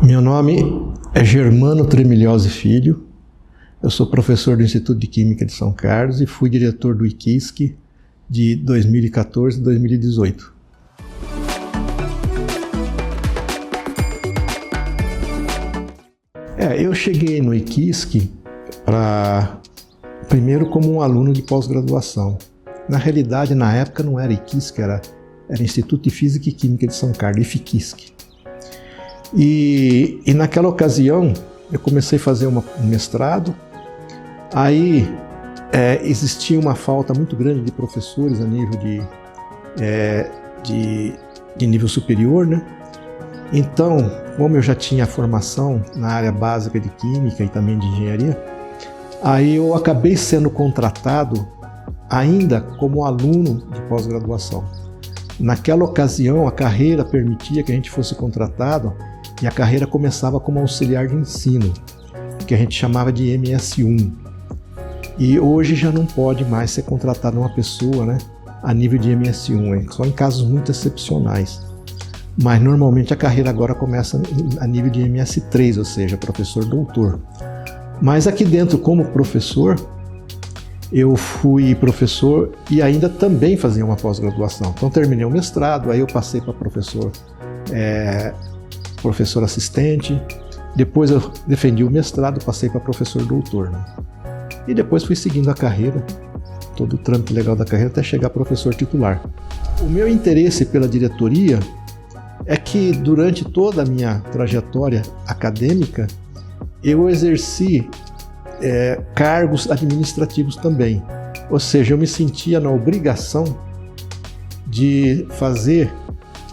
Meu nome é Germano Tremilhose Filho, eu sou professor do Instituto de Química de São Carlos e fui diretor do IQISC de 2014 a 2018. Eu cheguei no IQISC primeiro como um aluno de pós-graduação. Na realidade, na época não era IQISC, era Instituto de Física e Química de São Carlos, IFQISC. E naquela ocasião eu comecei a fazer um mestrado, aí existia uma falta muito grande de professores a nível de nível superior, né? Então, como eu já tinha formação na área básica de Química e também de Engenharia, aí eu acabei sendo contratado ainda como aluno de pós-graduação. Naquela ocasião, a carreira permitia que a gente fosse contratado e a carreira começava como auxiliar de ensino, que a gente chamava de MS1. E hoje já não pode mais ser contratado uma pessoa, né, a nível de MS1, só em casos muito excepcionais. Mas normalmente a carreira agora começa a nível de MS3, ou seja, professor-doutor. Mas aqui dentro, como professor, eu fui professor e ainda também fazia uma pós-graduação. Então terminei o mestrado, aí eu passei para professor assistente, depois eu defendi o mestrado, passei para professor doutor, né? E depois fui seguindo a carreira, todo o trâmite legal da carreira até chegar a professor titular. O meu interesse pela diretoria é que durante toda a minha trajetória acadêmica eu exerci cargos administrativos também, ou seja, eu me sentia na obrigação de fazer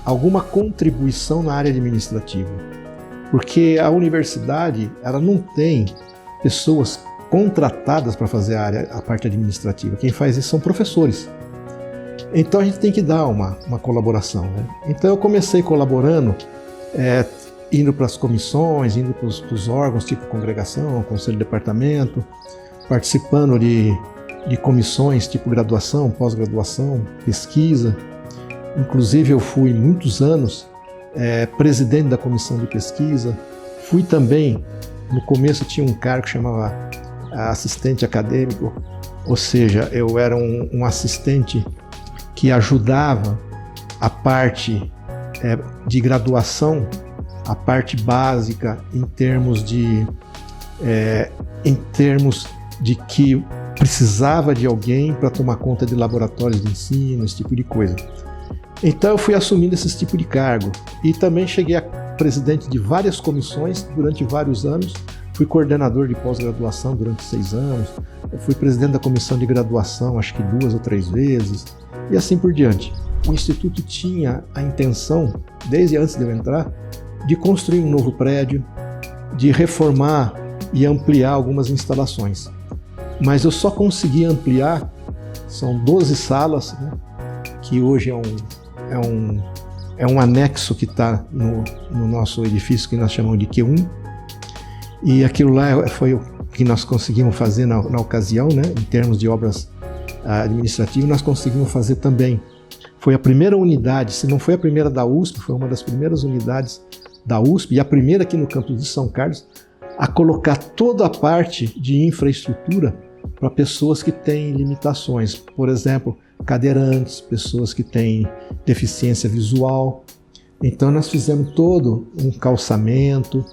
alguma contribuição na área administrativa, porque a universidade ela não tem pessoas contratadas para fazer a parte administrativa, quem faz isso são professores. Então a gente tem que dar uma colaboração, né? Então eu comecei colaborando, indo para as comissões, indo para os órgãos tipo congregação, conselho de departamento, participando de comissões tipo graduação, pós-graduação, pesquisa. Inclusive eu fui muitos anos presidente da comissão de pesquisa. Fui também, no começo tinha um cargo que chamava assistente acadêmico, ou seja, eu era um assistente que ajudava a parte de graduação, a parte básica em termos de que precisava de alguém para tomar conta de laboratórios de ensino, esse tipo de coisa. Então eu fui assumindo esse tipo de cargo e também cheguei a presidente de várias comissões durante vários anos, fui coordenador de pós-graduação durante 6 anos, eu fui presidente da comissão de graduação acho que 2 ou 3 vezes e assim por diante. O Instituto tinha a intenção, desde antes de eu entrar, de construir um novo prédio, de reformar e ampliar algumas instalações. Mas eu só consegui ampliar, são 12 salas, né, que hoje é um anexo que está no nosso edifício que nós chamamos de Q1, e aquilo lá foi o que nós conseguimos fazer na ocasião, né, em termos de obras administrativas, nós conseguimos fazer também. Foi a primeira unidade, se não foi a primeira da USP, foi uma das primeiras unidades da USP e a primeira aqui no campus de São Carlos a colocar toda a parte de infraestrutura para pessoas que têm limitações, por exemplo, cadeirantes, pessoas que têm deficiência visual. Então nós fizemos todo um calçamento,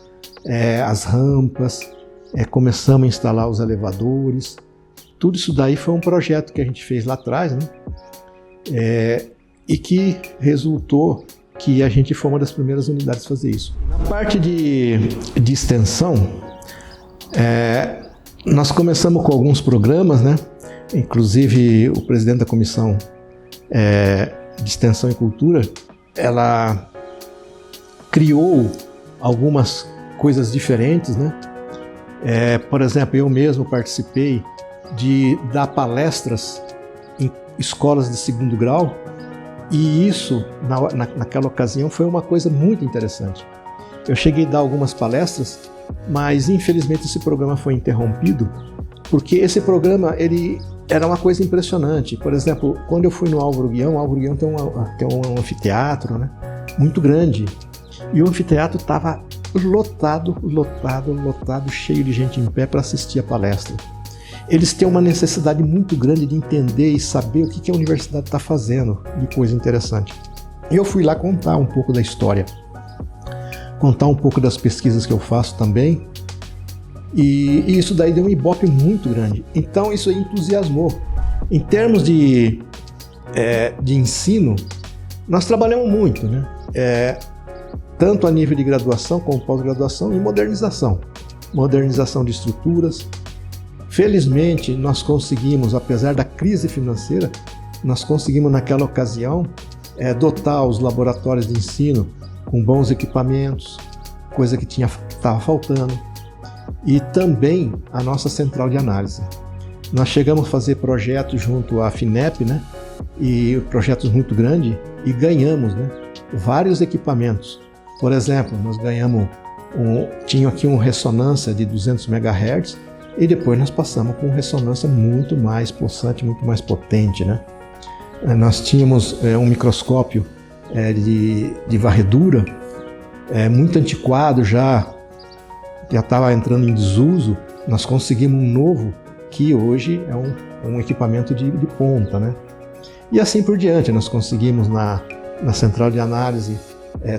as rampas, começamos a instalar os elevadores. Tudo isso daí foi um projeto que a gente fez lá atrás, né? E que resultou que a gente foi uma das primeiras unidades a fazer isso. Na parte de extensão, nós começamos com alguns programas, né? Inclusive o presidente da comissão de extensão e cultura, ela criou algumas coisas diferentes, né? Por exemplo, eu mesmo participei de dar palestras em escolas de 2º grau, e isso, naquela ocasião, foi uma coisa muito interessante. Eu cheguei a dar algumas palestras, mas infelizmente esse programa foi interrompido, porque esse programa ele era uma coisa impressionante. Por exemplo, quando eu fui no Álvaro Guião tem um anfiteatro, né, muito grande, e o anfiteatro estava lotado, cheio de gente em pé para assistir a palestra. Eles têm uma necessidade muito grande de entender e saber o que a universidade está fazendo de coisa interessante. Eu fui lá contar um pouco da história, contar um pouco das pesquisas que eu faço também, e isso daí deu um ibope muito grande. Então isso aí entusiasmou. Em termos de ensino, nós trabalhamos muito, né? Tanto a nível de graduação como pós-graduação e modernização de estruturas. Felizmente, nós conseguimos, apesar da crise financeira, nós conseguimos naquela ocasião dotar os laboratórios de ensino com bons equipamentos, coisa que estava faltando, e também a nossa central de análise. Nós chegamos a fazer projetos junto à FINEP, né? E projetos muito grandes, e ganhamos, né, vários equipamentos. Por exemplo, nós ganhamos, tinha aqui uma ressonância de 200 MHz, e depois nós passamos com ressonância muito mais possante, muito mais potente, né? Nós tínhamos um microscópio de varredura, muito antiquado, já estava entrando em desuso. Nós conseguimos um novo, que hoje é um equipamento de ponta, né? E assim por diante, nós conseguimos na central de análise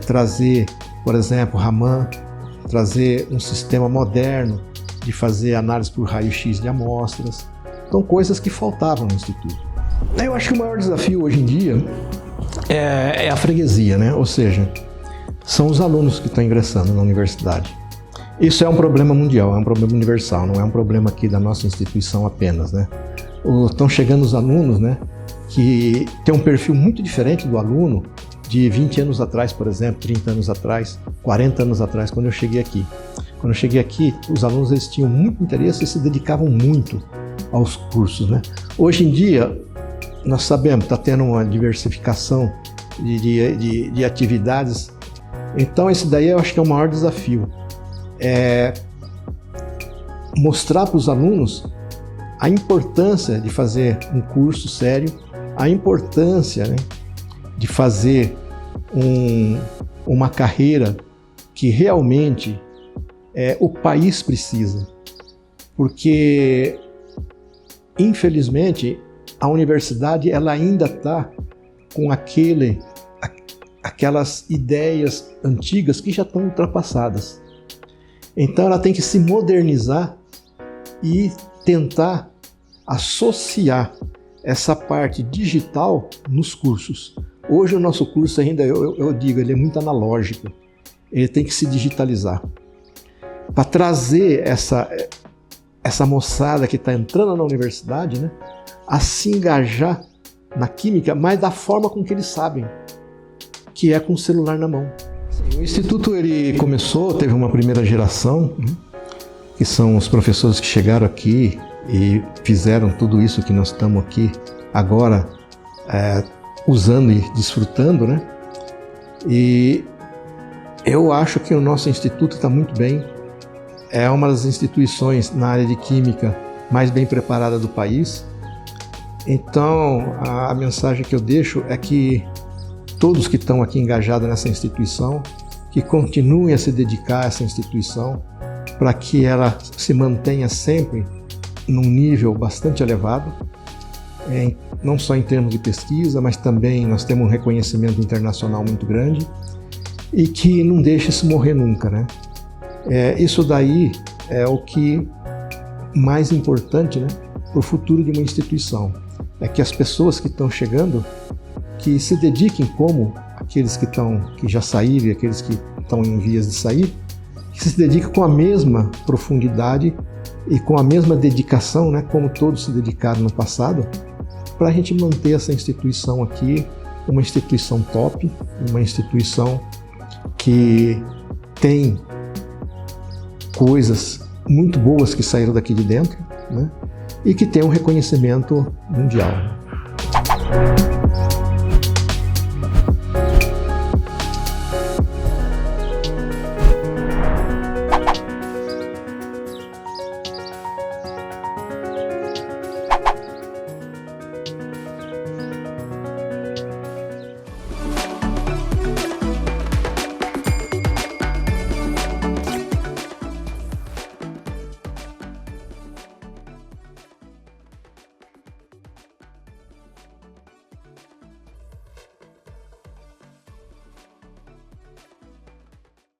trazer, por exemplo, Raman, trazer um sistema moderno de fazer análise por raio-x de amostras. Então, coisas que faltavam no Instituto. Eu acho que o maior desafio hoje em dia é a freguesia, né? Ou seja, são os alunos que estão ingressando na universidade. Isso é um problema mundial, é um problema universal, não é um problema aqui da nossa instituição apenas, né? Estão chegando os alunos, né, que tem um perfil muito diferente do aluno de 20 anos atrás, por exemplo, 30 anos atrás, 40 anos atrás, quando eu cheguei aqui. Quando eu cheguei aqui, os alunos eles tinham muito interesse e se dedicavam muito aos cursos, né? Hoje em dia, nós sabemos, está tendo uma diversificação de atividades. Então, esse daí eu acho que é o maior desafio. Mostrar para os alunos a importância de fazer um curso sério, a importância, né, de fazer uma carreira que realmente o país precisa. Porque, infelizmente, a universidade ela ainda está com aquelas ideias antigas que já estão ultrapassadas. Então ela tem que se modernizar e tentar associar essa parte digital nos cursos. Hoje o nosso curso ainda, eu digo, ele é muito analógico. Ele tem que se digitalizar. Para trazer essa moçada que está entrando na universidade, né, a se engajar na química, mas da forma com que eles sabem, que é com o celular na mão. O Instituto ele começou, teve uma primeira geração, que são os professores que chegaram aqui e fizeram tudo isso que nós estamos aqui agora usando e desfrutando, né? E eu acho que o nosso Instituto está muito bem. É uma das instituições na área de química mais bem preparada do país. Então, a mensagem que eu deixo é que todos que estão aqui engajados nessa instituição, que continuem a se dedicar a essa instituição para que ela se mantenha sempre num nível bastante elevado, não só em termos de pesquisa, mas também nós temos um reconhecimento internacional muito grande e que não deixe se morrer nunca, né? Isso daí é o que mais importante, né, para o futuro de uma instituição. É que as pessoas que estão chegando, que se dediquem como aqueles que já saíram e aqueles que estão em vias de sair, que se dediquem com a mesma profundidade e com a mesma dedicação, né, como todos se dedicaram no passado, para a gente manter essa instituição aqui, uma instituição top, uma instituição que tem coisas muito boas que saíram daqui de dentro, né, e que tem um reconhecimento mundial.